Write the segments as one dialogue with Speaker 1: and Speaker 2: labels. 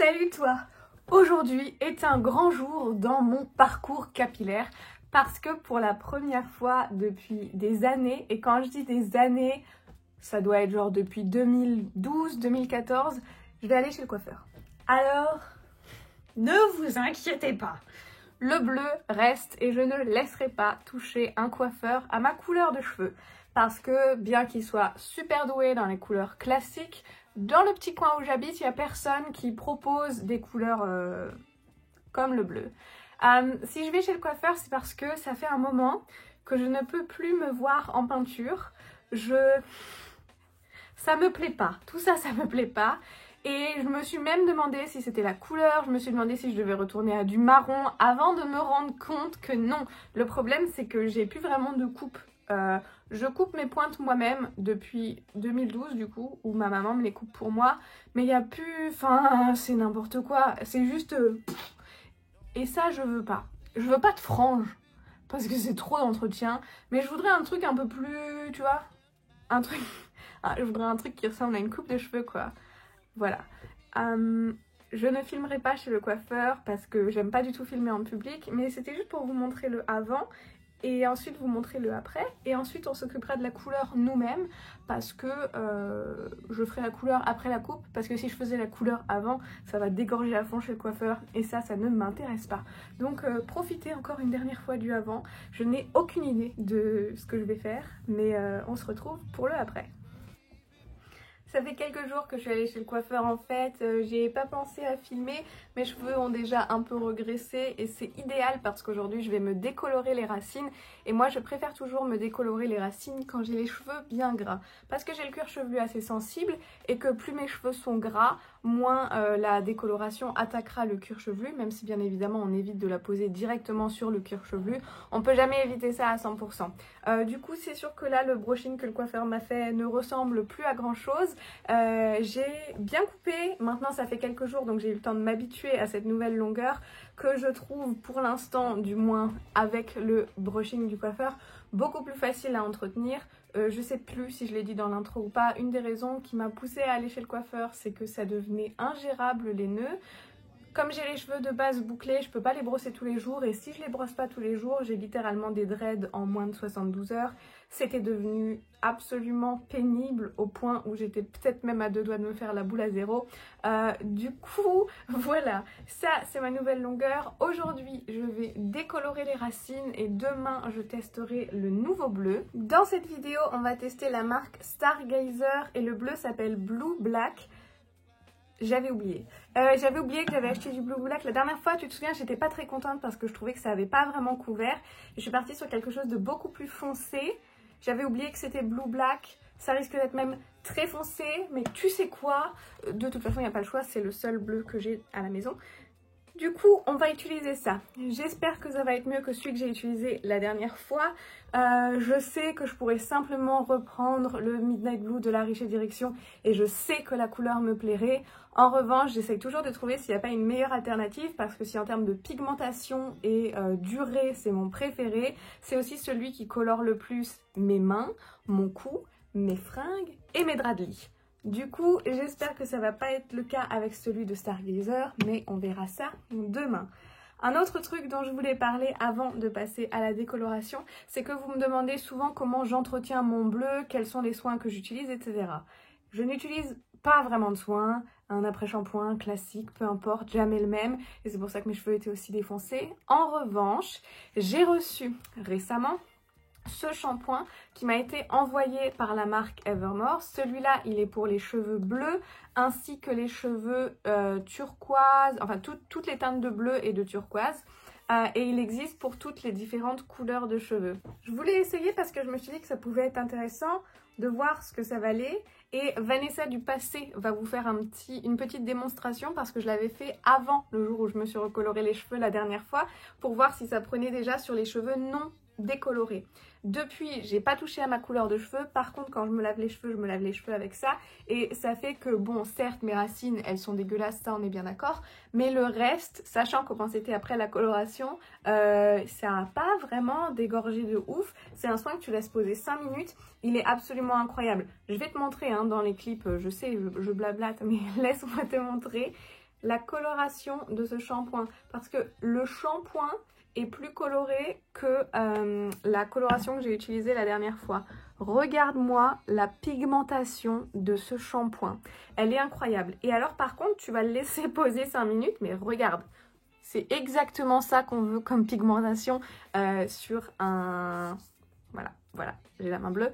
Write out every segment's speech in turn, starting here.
Speaker 1: Salut toi! Aujourd'hui est un grand jour dans mon parcours capillaire parce que pour la première fois depuis des années, et quand je dis des années, ça doit être genre depuis 2012-2014, je vais aller chez le coiffeur. Alors, ne vous inquiétez pas, le bleu reste et je ne laisserai pas toucher un coiffeur à ma couleur de cheveux. Parce que bien qu'il soit super doué dans les couleurs classiques, dans le petit coin où j'habite, il n'y a personne qui propose des couleurs comme le bleu. Si je vais chez le coiffeur, c'est parce que ça fait un moment que je ne peux plus me voir en peinture. Ça me plaît pas. Tout ça, ça me plaît pas. Et je me suis même demandé si c'était la couleur, je me suis demandé si je devais retourner à du marron avant de me rendre compte que non. Le problème, c'est que j'ai plus vraiment de coupe. Je coupe mes pointes moi-même depuis 2012 du coup, où ma maman me les coupe pour moi. Mais il n'y a plus... Enfin, c'est n'importe quoi. C'est juste... Et ça, je veux pas. Je veux pas de franges, parce que c'est trop d'entretien. Mais je voudrais un truc un peu plus... Tu vois, un truc... je voudrais un truc qui ressemble à une coupe de cheveux, quoi. Voilà. Je ne filmerai pas chez le coiffeur parce que j'aime pas du tout filmer en public, mais c'était juste pour vous montrer le avant et ensuite vous montrer le après. Et ensuite on s'occupera de la couleur nous-mêmes parce que je ferai la couleur après la coupe, parce que si je faisais la couleur avant, ça va dégorger à fond chez le coiffeur et ça ne m'intéresse pas. Donc profitez encore une dernière fois du avant. Je n'ai aucune idée de ce que je vais faire, mais on se retrouve pour le après. Ça fait quelques jours que je suis allée chez le coiffeur en fait, j'ai pas pensé à filmer, mes cheveux ont déjà un peu régressé et c'est idéal parce qu'aujourd'hui je vais me décolorer les racines et moi je préfère toujours me décolorer les racines quand j'ai les cheveux bien gras parce que j'ai le cuir chevelu assez sensible et que plus mes cheveux sont gras, moins la décoloration attaquera le cuir chevelu, même si bien évidemment on évite de la poser directement sur le cuir chevelu, on peut jamais éviter ça à 100%. Du coup c'est sûr que là le brushing que le coiffeur m'a fait ne ressemble plus à grand chose. J'ai bien coupé, maintenant ça fait quelques jours donc j'ai eu le temps de m'habituer à cette nouvelle longueur que je trouve pour l'instant, du moins avec le brushing du coiffeur, beaucoup plus facile à entretenir. Je sais plus si je l'ai dit dans l'intro ou pas, une des raisons qui m'a poussée à aller chez le coiffeur c'est que ça devenait ingérable les nœuds. Comme j'ai les cheveux de base bouclés, je peux pas les brosser tous les jours et si je les brosse pas tous les jours, j'ai littéralement des dreads en moins de 72 heures. C'était devenu absolument pénible au point où j'étais peut-être même à deux doigts de me faire la boule à zéro. Du coup, voilà, ça c'est ma nouvelle longueur. Aujourd'hui, je vais décolorer les racines et demain, je testerai le nouveau bleu. Dans cette vidéo, on va tester la marque Stargazer et le bleu s'appelle Blue Black. J'avais oublié que j'avais acheté du Blue Black la dernière fois, tu te souviens, j'étais pas très contente parce que je trouvais que ça avait pas vraiment couvert. Et je suis partie sur quelque chose de beaucoup plus foncé. J'avais oublié que c'était Blue Black, ça risque d'être même très foncé, mais tu sais quoi, de toute façon il n'y a pas le choix, c'est le seul bleu que j'ai à la maison. Du coup, on va utiliser ça. J'espère que ça va être mieux que celui que j'ai utilisé la dernière fois. Je sais que je pourrais simplement reprendre le Midnight Blue de la Riche Direction et je sais que la couleur me plairait. En revanche, j'essaye toujours de trouver s'il n'y a pas une meilleure alternative parce que si en termes de pigmentation et durée, c'est mon préféré, c'est aussi celui qui colore le plus mes mains, mon cou, mes fringues et mes draps de lit. Du coup, j'espère que ça va pas être le cas avec celui de Stargazer, mais on verra ça demain. Un autre truc dont je voulais parler avant de passer à la décoloration, c'est que vous me demandez souvent comment j'entretiens mon bleu, quels sont les soins que j'utilise, etc. Je n'utilise pas vraiment de soins, un après-shampoing classique, peu importe, jamais le même, et c'est pour ça que mes cheveux étaient aussi défoncés. En revanche, j'ai reçu récemment ce shampoing qui m'a été envoyé par la marque Evermore. Celui-là, il est pour les cheveux bleus ainsi que les cheveux turquoise, enfin toutes les teintes de bleu et de turquoise. Et il existe pour toutes les différentes couleurs de cheveux. Je voulais essayer parce que je me suis dit que ça pouvait être intéressant de voir ce que ça valait. Et Vanessa du passé va vous faire une petite démonstration parce que je l'avais fait avant le jour où je me suis recoloré les cheveux la dernière fois pour voir si ça prenait déjà sur les cheveux non décoloré. Depuis, j'ai pas touché à ma couleur de cheveux. Par contre, quand je me lave les cheveux, je me lave les cheveux avec ça. Et ça fait que, bon, certes, mes racines, elles sont dégueulasses, ça, on est bien d'accord. Mais le reste, sachant comment c'était après la coloration, ça n'a pas vraiment dégorgé de ouf. C'est un soin que tu laisses poser 5 minutes. Il est absolument incroyable. Je vais te montrer hein, dans les clips. Je sais, je blablate, mais laisse-moi te montrer. la coloration de ce shampoing. Parce que le shampoing est plus coloré que la coloration que j'ai utilisée la dernière fois. Regarde-moi la pigmentation de ce shampoing. Elle est incroyable. Et alors par contre, tu vas le laisser poser 5 minutes, mais regarde. C'est exactement ça qu'on veut comme pigmentation sur un... Voilà, j'ai la main bleue.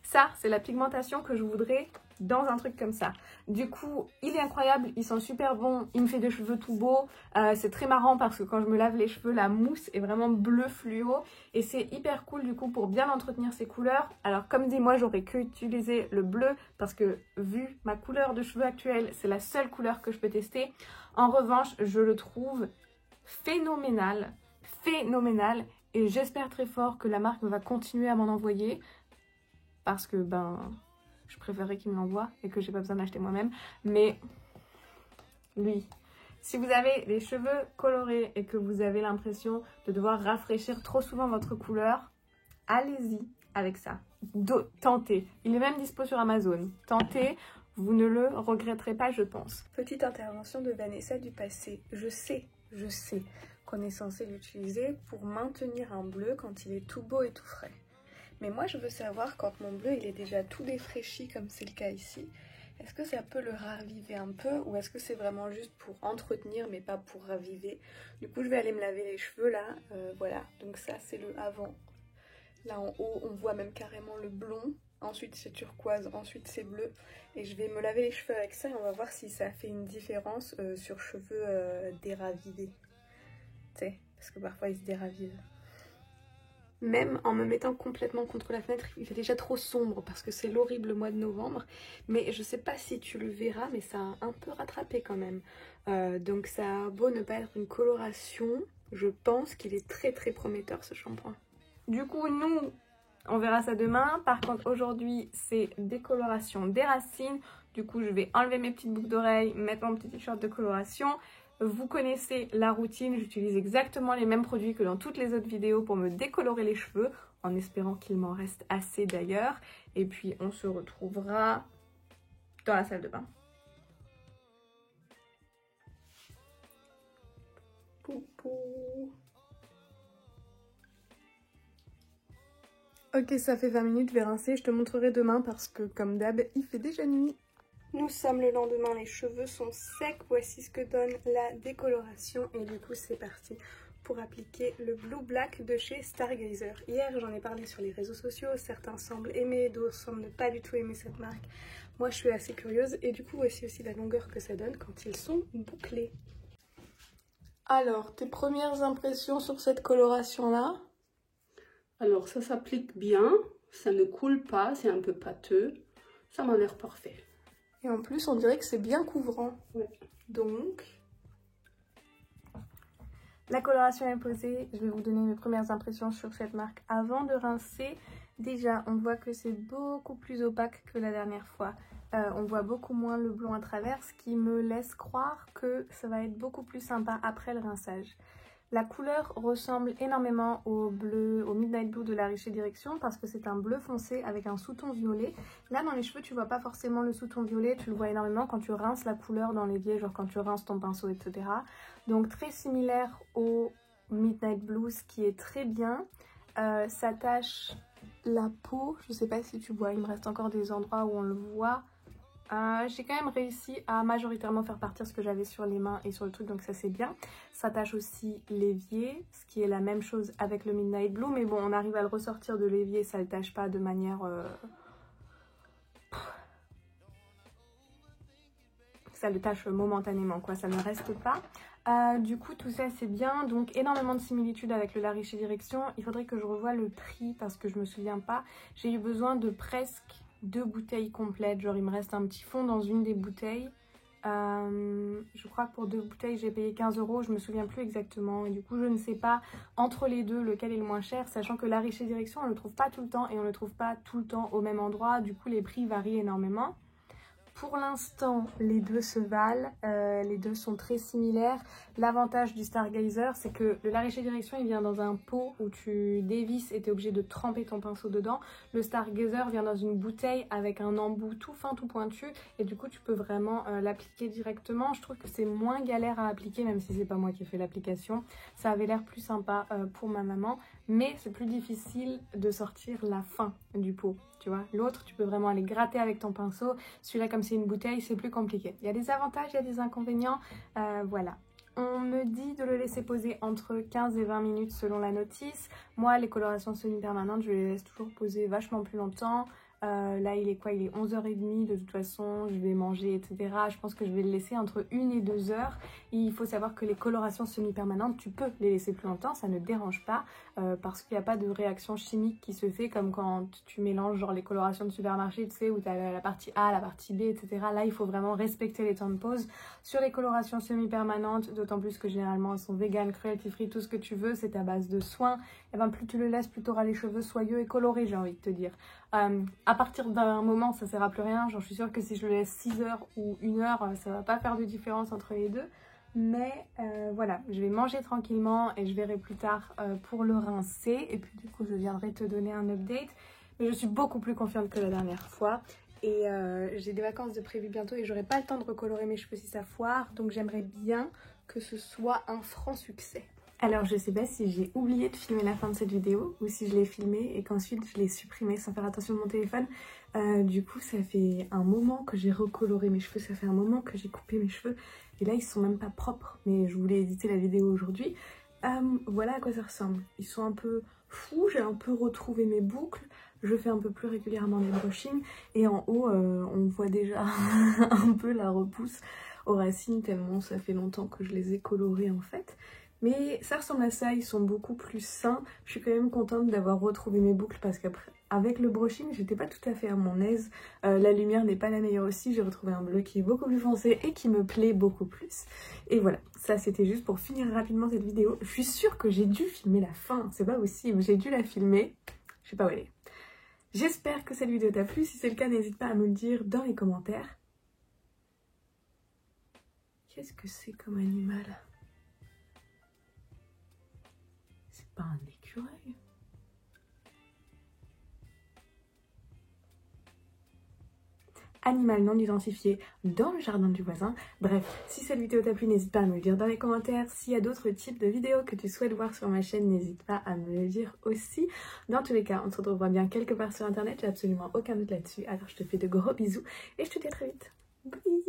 Speaker 1: Ça, c'est la pigmentation que je voudrais dans un truc comme ça. Du coup, il est incroyable, il sent super bon, il me fait des cheveux tout beaux. C'est très marrant parce que quand je me lave les cheveux, la mousse est vraiment bleu fluo. Et c'est hyper cool du coup pour bien entretenir ses couleurs. Alors comme dit, moi j'aurais que utilisé le bleu parce que vu ma couleur de cheveux actuelle, c'est la seule couleur que je peux tester. En revanche, je le trouve phénoménal. Et j'espère très fort que la marque va continuer à m'en envoyer. Parce que je préférerais qu'il me l'envoie et que j'ai pas besoin d'acheter moi-même. Mais lui, si vous avez les cheveux colorés et que vous avez l'impression de devoir rafraîchir trop souvent votre couleur, allez-y avec ça. Tentez. Il est même dispo sur Amazon. Tentez, vous ne le regretterez pas, je pense. Petite intervention de Vanessa du passé. Je sais qu'on est censé l'utiliser pour maintenir un bleu quand il est tout beau et tout frais. Mais moi, je veux savoir, quand mon bleu il est déjà tout défraîchi, comme c'est le cas ici, est-ce que ça peut le raviver un peu ou est-ce que c'est vraiment juste pour entretenir mais pas pour raviver? Du coup, je vais aller me laver les cheveux là. Voilà, donc ça, c'est le avant. Là en haut, on voit même carrément le blond. Ensuite, c'est turquoise, ensuite, c'est bleu. Et je vais me laver les cheveux avec ça et on va voir si ça fait une différence sur cheveux déravivés. Tu sais, parce que parfois, ils se déravivent. Même en me mettant complètement contre la fenêtre, il fait déjà trop sombre parce que c'est l'horrible mois de novembre. Mais je sais pas si tu le verras, mais ça a un peu rattrapé quand même. Donc ça a beau ne pas être une coloration, je pense qu'il est très très prometteur ce shampoing. Du coup, nous, on verra ça demain. Par contre, aujourd'hui, c'est décoloration des racines. Du coup, je vais enlever mes petites boucles d'oreilles, mettre mon petit t-shirt de coloration. Vous connaissez la routine, j'utilise exactement les mêmes produits que dans toutes les autres vidéos pour me décolorer les cheveux, en espérant qu'il m'en reste assez d'ailleurs. Et puis on se retrouvera dans la salle de bain. Poupou. Ok, ça fait 20 minutes, je vais rincer, je te montrerai demain parce que comme d'hab, il fait déjà nuit. Nous sommes le lendemain, les cheveux sont secs, voici ce que donne la décoloration et du coup c'est parti pour appliquer le Blue Black de chez Stargazer. Hier j'en ai parlé sur les réseaux sociaux, certains semblent aimer, d'autres semblent ne pas du tout aimer cette marque. Moi je suis assez curieuse et du coup voici aussi la longueur que ça donne quand ils sont bouclés. Alors, tes premières impressions sur cette coloration là?
Speaker 2: Alors ça s'applique bien, ça ne coule pas, c'est un peu pâteux, ça m'a l'air parfait.
Speaker 1: Et en plus, on dirait que c'est bien couvrant.
Speaker 2: Ouais.
Speaker 1: Donc, la coloration est posée. Je vais vous donner mes premières impressions sur cette marque avant de rincer. Déjà, on voit que c'est beaucoup plus opaque que la dernière fois. On voit beaucoup moins le blond à travers, ce qui me laisse croire que ça va être beaucoup plus sympa après le rinçage. La couleur ressemble énormément au bleu, au Midnight Blue de la Richer Direction parce que c'est un bleu foncé avec un sous-ton violet. Là dans les cheveux tu vois pas forcément le sous-ton violet, tu le vois énormément quand tu rinces la couleur dans l'évier, genre quand tu rinces ton pinceau, etc. Donc très similaire au Midnight Blue, ce qui est très bien. Ça tache la peau, je sais pas si tu vois, il me reste encore des endroits où on le voit. J'ai quand même réussi à majoritairement faire partir ce que j'avais sur les mains et sur le truc, donc ça c'est bien. Ça tâche aussi l'évier, ce qui est la même chose avec le Midnight Blue, mais bon on arrive à le ressortir de l'évier, ça le tâche pas de manière... Ça le tâche momentanément quoi, ça ne reste pas. Du coup tout ça c'est bien, donc énormément de similitudes avec le La Richer Direction. Il faudrait que je revoie le prix parce que je me souviens pas. J'ai eu besoin de presque 2 bouteilles complètes, genre il me reste un petit fond dans une des bouteilles. Je crois que pour 2 bouteilles j'ai payé 15 €, je me souviens plus exactement et du coup je ne sais pas entre les deux lequel est le moins cher, sachant que La Richer Direction on le trouve pas tout le temps et on le trouve pas tout le temps au même endroit, du coup les prix varient énormément. Pour l'instant, les deux se valent, les deux sont très similaires. L'avantage du Stargazer, c'est que le Laricher Direction, il vient dans un pot où tu dévisses et tu es obligé de tremper ton pinceau dedans. Le Stargazer vient dans une bouteille avec un embout tout fin, tout pointu, et du coup, tu peux vraiment l'appliquer directement. Je trouve que c'est moins galère à appliquer, même si c'est pas moi qui ai fait l'application. Ça avait l'air plus sympa pour ma maman, mais c'est plus difficile de sortir la fin du pot. Tu vois, l'autre, tu peux vraiment aller gratter avec ton pinceau. Celui-là, comme c'est une bouteille, c'est plus compliqué. Il y a des avantages, il y a des inconvénients. Voilà. On me dit de le laisser poser entre 15 et 20 minutes selon la notice. Moi, les colorations semi-permanentes, je les laisse toujours poser vachement plus longtemps. Là, il est quoi? Il est 11h30. De toute façon, je vais manger, etc. Je pense que je vais le laisser entre 1 et 2 heures. Et il faut savoir que les colorations semi-permanentes, tu peux les laisser plus longtemps, ça ne dérange pas. Parce qu'il n'y a pas de réaction chimique qui se fait comme quand tu mélanges genre les colorations de supermarché, tu sais, où tu as la partie A, la partie B, etc. Là, il faut vraiment respecter les temps de pause. Sur les colorations semi-permanentes, d'autant plus que généralement elles sont vegan, cruelty free, tout ce que tu veux, c'est à base de soins. Et ben plus tu le laisses, plus tu auras les cheveux soyeux et colorés, j'ai envie de te dire. À partir d'un moment, ça sert à plus rien. J'en suis sûre que si je le laisse 6 heures ou 1 heure, ça va pas faire de différence entre les deux. Mais voilà, je vais manger tranquillement et je verrai plus tard pour le rincer. Et puis du coup, je viendrai te donner un update. Mais je suis beaucoup plus confiante que la dernière fois. Et j'ai des vacances de prévues bientôt et j'aurai pas le temps de recolorer mes cheveux si ça foire. Donc j'aimerais bien que ce soit un franc succès. Alors je sais pas si j'ai oublié de filmer la fin de cette vidéo ou si je l'ai filmée et qu'ensuite je l'ai supprimée sans faire attention de mon téléphone. Du coup ça fait un moment que j'ai recoloré mes cheveux, ça fait un moment que j'ai coupé mes cheveux et là ils sont même pas propres, mais je voulais éditer la vidéo aujourd'hui. Voilà à quoi ça ressemble. Ils sont un peu fous, j'ai un peu retrouvé mes boucles, je fais un peu plus régulièrement des brushings et en haut on voit déjà un peu la repousse aux racines tellement ça fait longtemps que je les ai colorés en fait. Mais ça ressemble à ça, ils sont beaucoup plus sains. Je suis quand même contente d'avoir retrouvé mes boucles parce qu'après, avec le brushing, j'étais pas tout à fait à mon aise. La lumière n'est pas la meilleure aussi. J'ai retrouvé un bleu qui est beaucoup plus foncé et qui me plaît beaucoup plus. Et voilà, ça c'était juste pour finir rapidement cette vidéo. Je suis sûre que j'ai dû filmer la fin, c'est pas possible. J'ai dû la filmer, je sais pas où elle est. J'espère que cette vidéo t'a plu. Si c'est le cas, n'hésite pas à me le dire dans les commentaires. Qu'est-ce que c'est comme animal ? Pas un écureuil. Animal non identifié dans le jardin du voisin. Bref, si cette vidéo t'a plu, n'hésite pas à me le dire dans les commentaires. S'il y a d'autres types de vidéos que tu souhaites voir sur ma chaîne, n'hésite pas à me le dire aussi. Dans tous les cas, on se retrouvera bien quelque part sur internet, j'ai absolument aucun doute là-dessus. Alors je te fais de gros bisous et je te dis à très vite. Bye.